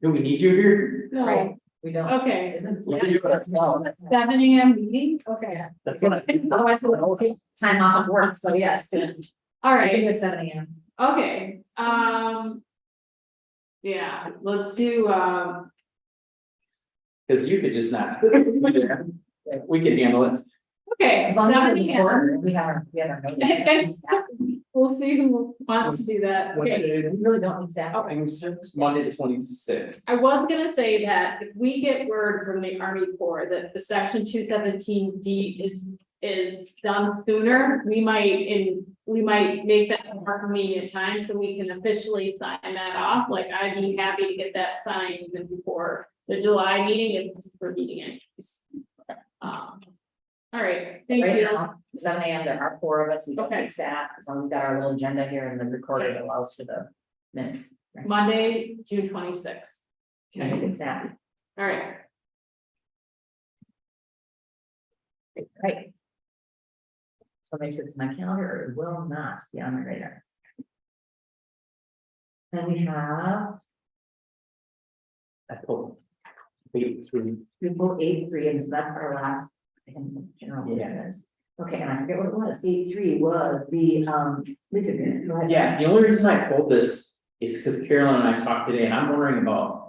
Do we need you here? No, Right, we don't. okay, Isn't- We can do it ourselves. 7 AM meeting, okay, That's what I. Otherwise, we'll take time off of work, so yes. all I think right, it's 7 AM. okay, yeah, let's do, Cause you could just not. We can handle it. okay, As long as 7 it's AM. important, we have our notice. We'll see who wants to do that, What okay. day? We really don't need staff. Monday the 26th. I was gonna say that if we get word from the Army Corps that the section 217D is done sooner, we might make that a more convenient time so we can officially sign that off. Like, I'd be happy to get that signed even before the July meeting if this is for meeting anyways. All right, thank Right you. now, 7 AM, there are 4 of us, we don't Okay. need staff, as long as we've got our little agenda here and the recorder that allows for the minutes. Right? Monday, June 26th. And we can staff. All right, Right. So make sure it's my calendar, or it will not be on my radar. Then we have I pulled 8-3. people 8-3, and so that's our last. I think, general business. Okay, and I forget what it was, 8-3 was the lease agreement. Go ahead. Yeah, the only reason I pulled this is because Carolyn and I talked today and I'm wondering about.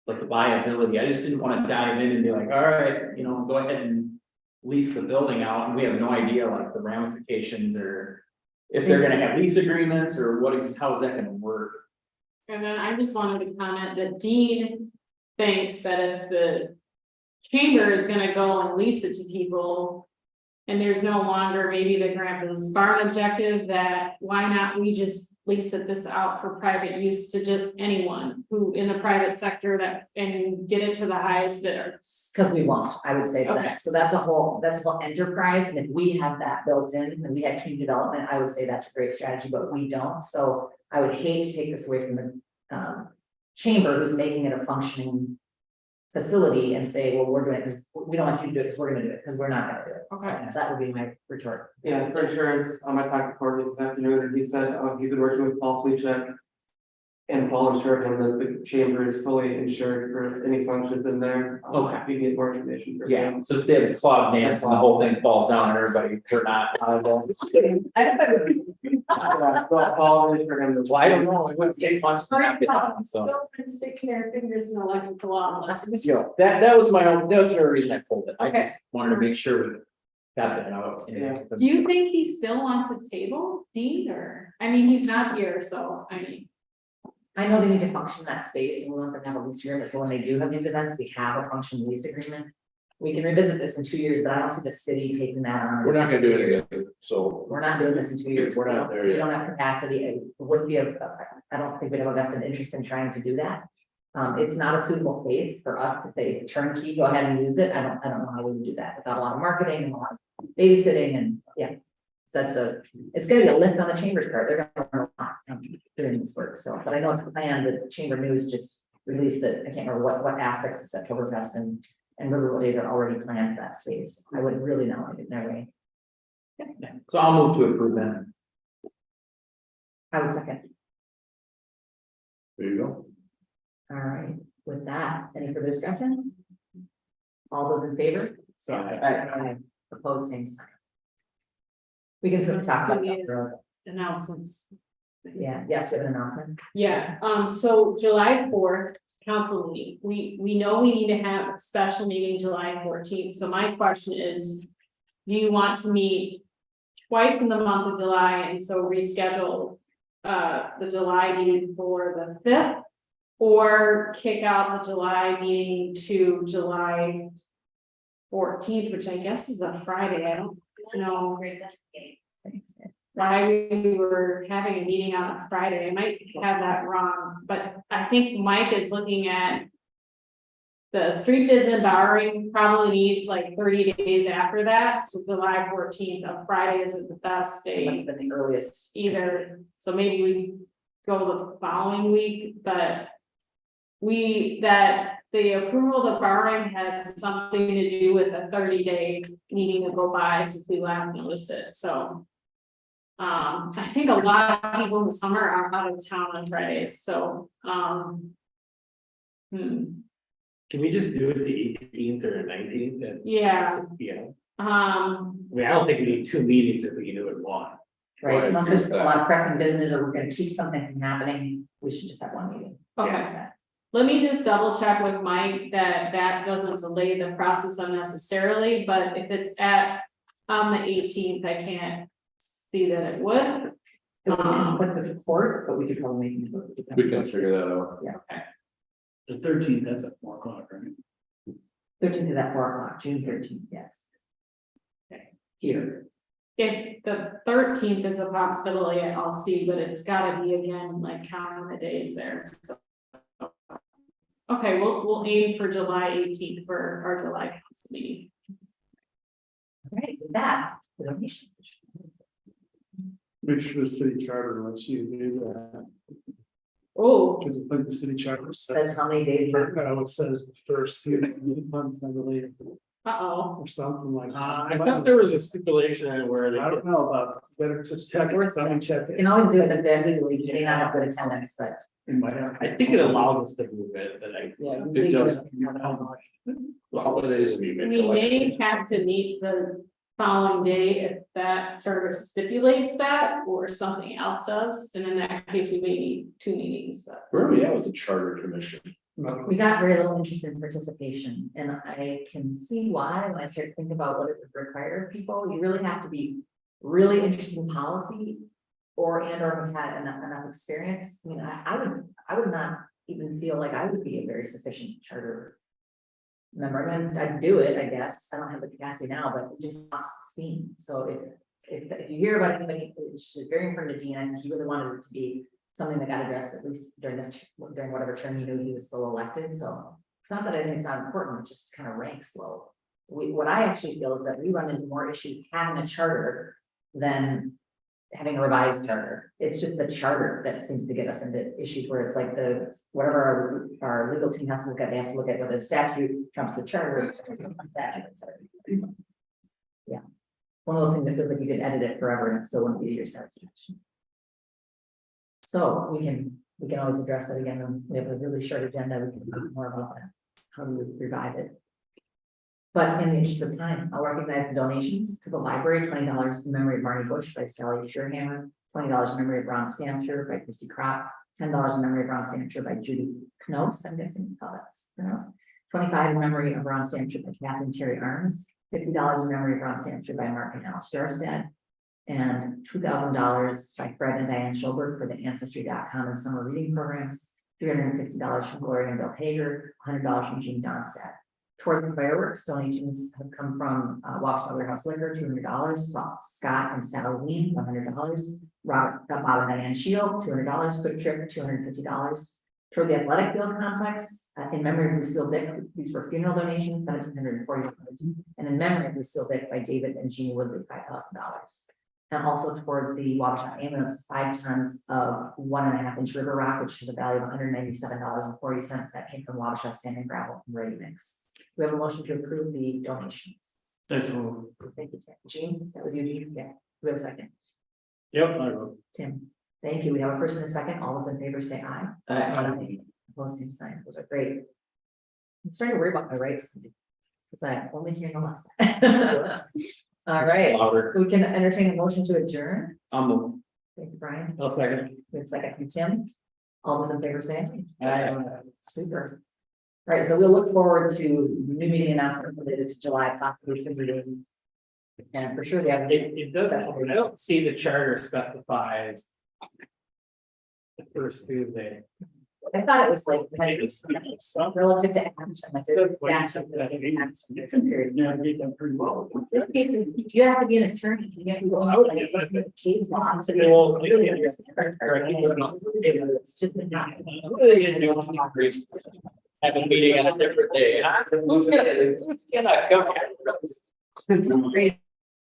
Like the liability, I just didn't want to dive in and be like, all right, go ahead and lease the building out, and we have no idea like the ramifications or. If they're gonna have lease agreements or how is that gonna work? and then I just wanted to comment that Dean thinks that if the chamber is gonna go and lease it to people. And there's no longer maybe the grandpa's barn objective, that why not we just lease this out for private use to just anyone who in the private sector that, and get it to the highest bidder. Because we won't, I would say Okay. that, so that's a whole enterprise, and if we have that built in, and we had community development, I would say that's a great strategy, but we don't, so. I would hate to take this away from the chamber who's making it a functioning facility and say, well, we're doing it, because we don't want you to do it, because we're gonna do it, because we're not gonna do it. So Okay. that would be my retort. Yeah, for insurance, I talked to Courtney this afternoon, and he said, he's been working with Paul Fleechek. And Paul assured him that the chamber is fully insured for any functions in there. Okay. We can get more information for Yeah, him. so if they have a clog dance and the whole thing falls down on everybody, we're not liable. Paul assured him that. Well, I don't know, it would take much to knock it down, so. Stick their fingers in the electrical law. That was the reason I pulled it, I just Okay. wanted to make sure we got that out. Yeah. Do you think he still wants a table, Dean, or, I mean, he's not here, so, I mean. I know they need to function that space, and we want them to have a lease agreement, so when they do have these events, we have a functioning lease agreement. We can revisit this in 2 years, but I don't see the city taking that on. We're not gonna do it again, so. We're not doing this in 2 years. We're not there We yet. don't have capacity. It wouldn't be I don't think we'd have a vested interest in trying to do that. It's not a suitable space for us to say turnkey, go ahead and use it. I don't know how we would do that without a lot of marketing and a lot of babysitting and, yeah. It's gonna be a lift on the chamber's part. They're gonna learn a lot doing this work, so, but I know it's the plan that Chamber News just released it. I can't remember what aspects of Oktoberfest and Riverwood Days are already planned for that space. I wouldn't really know in their way. So I'll move to approve that. I would second. There you go. All right, with that, any further discussion? All those in favor? So Aye. Opposed, same sign. We can sort of talk about that. Announcements. Yeah, yes, we have an announcement. Yeah, so July 4th, council meeting, we know we need to have a special meeting July 14th, so my question is. Do you want to meet twice in the month of July and so reschedule the July meeting for the 5th? Or kick out the July meeting to July 14th, which I guess is a Friday, I don't know. Why we were having a meeting on a Friday, I might have that wrong, but I think Mike is looking at. The street bids and borrowing probably needs like 30 days after that, so July 14th, of Friday isn't the best Must day have been the earliest. either, so maybe we go the following week, but. That the approval of the borrowing has something to do with a 30-day needing to go by since we last noticed it, so. I think a lot of people in the summer are out of town on Fridays, so, Can we just do it the 18th or 19th? yeah, Yeah, I I don't think we need 2 meetings if we can do it in one. Right, unless Right, there's a lot of pressing business or we're gonna keep something from happening, we should just have one meeting. okay. Let me just double check with Mike that doesn't delay the process unnecessarily, but if it's on the 18th, I can't see that it would. We can put the court, but we could probably make. We can figure that out. The 13th, that's at 4 o'clock, right? 13th is at 4 o'clock, June 13th, yes. Okay, here. If the 13th is a possibility, I'll see, but it's gotta be again, like counting the days there, so. Okay, we'll aim for July 18th for our July council meeting. All right, with that, the donations. Make sure the city charter lets you do that, Oh, because it's like the city charter Says says. how many days, It says the first month, I believe, uh-oh, or something like. I thought there was a stipulation in where they I don't know about, better just check it, someone check you it. can always do it at the end of the week, you may not have good attendance, but. You might have. I think it allows us to move it, but Yeah. It does. The holidays. we may have to meet the following day if that charter stipulates that, or something else does, and in that case, we may need 2 meetings, but. Where are we at with the charter commission? We got very little interest in participation, and I can see why, when I start thinking about what it would require of people, you really have to be really interested in policy. Or have had enough experience. I mean, I would not even feel like I would be a very sufficient charter member. I mean, I'd do it, I guess. I don't have the capacity now, but it just lost steam. So if you hear about anybody, it's very important to Dean. I think he really wanted it to be something that got addressed at least during whatever term he knew he was still elected. So it's not that I think it's not important, it just kind of ranks low. What I actually feel is that we run into more issues having a charter than having a revised charter. It's just the charter that seems to get us into issues where it's like whatever our legal team has to look at, they have to look at whether the statute trumps the charter. Yeah. One of those things that feels like you could edit it forever and it still wouldn't be to your satisfaction. So we can always address that again. And we have a really short agenda. We can talk more about that, how we would revive it. But in the interest of time, I'll recognize the donations to the library, $20 in memory of Barney Bush by Sally Sherhammer, $20 in memory of Ron Stamsher by Christy Kropp, $10 in memory of Ron Stamsher by Judy Knose, I'm guessing how that's pronounced, $25 in memory of Ron Stamsher by Kathleen Terry Arms, $50 in memory of Ron Stamsher by Mark and Alice Jarstad, and $2,000 by Fred and Diane Schulberg for the Ancestry.com and summer reading programs, $350 from Gloria and Bill Hager, $100 from Jean Donstad. Toward the fireworks, donations have come from Wabasha Warehouse Liquor, $200, Scott and Sally Ween, $100, Bob and Diane Shield, $200, Quick Trip, $250. Toward the athletic field complex, in memory of Lucille Dick, these were funeral donations, $1,740, and in memory of Lucille Dick by David and Jean Woodley, $5,000. And also toward the Wabasha ambulance, 5 tons of 1.5-inch river rock, which is a value of $197.40. That came from Wabasha Sand and Gravel and Ready Mix. We have a motion to approve the donations. That's all. Thank you, Tim. Jean, that was you, Jean. Yeah, we have a second. Yep, I wrote. Tim, thank you. We have a first and a second. All those in favor say aye. Aye. Opposed, same sign. Those are great. I'm starting to worry about my rights. Because I only hear the last. All right, Louder. we can entertain a motion to adjourn. I'll Thank you, Brian. second. We have a second from Tim. All those in favor say aye. Aye. Super. All right, so we'll look forward to new meeting announcement related to July, possibly 50 days. And for sure, we have. It does, I don't see the charter specifies the first Tuesday. I thought it was like relative to action. Like there's action. Yeah, I read them pretty well. You have to be an attorney. You have to go out like case law. It's just not. have a meeting on a different day, huh? Who's gonna go?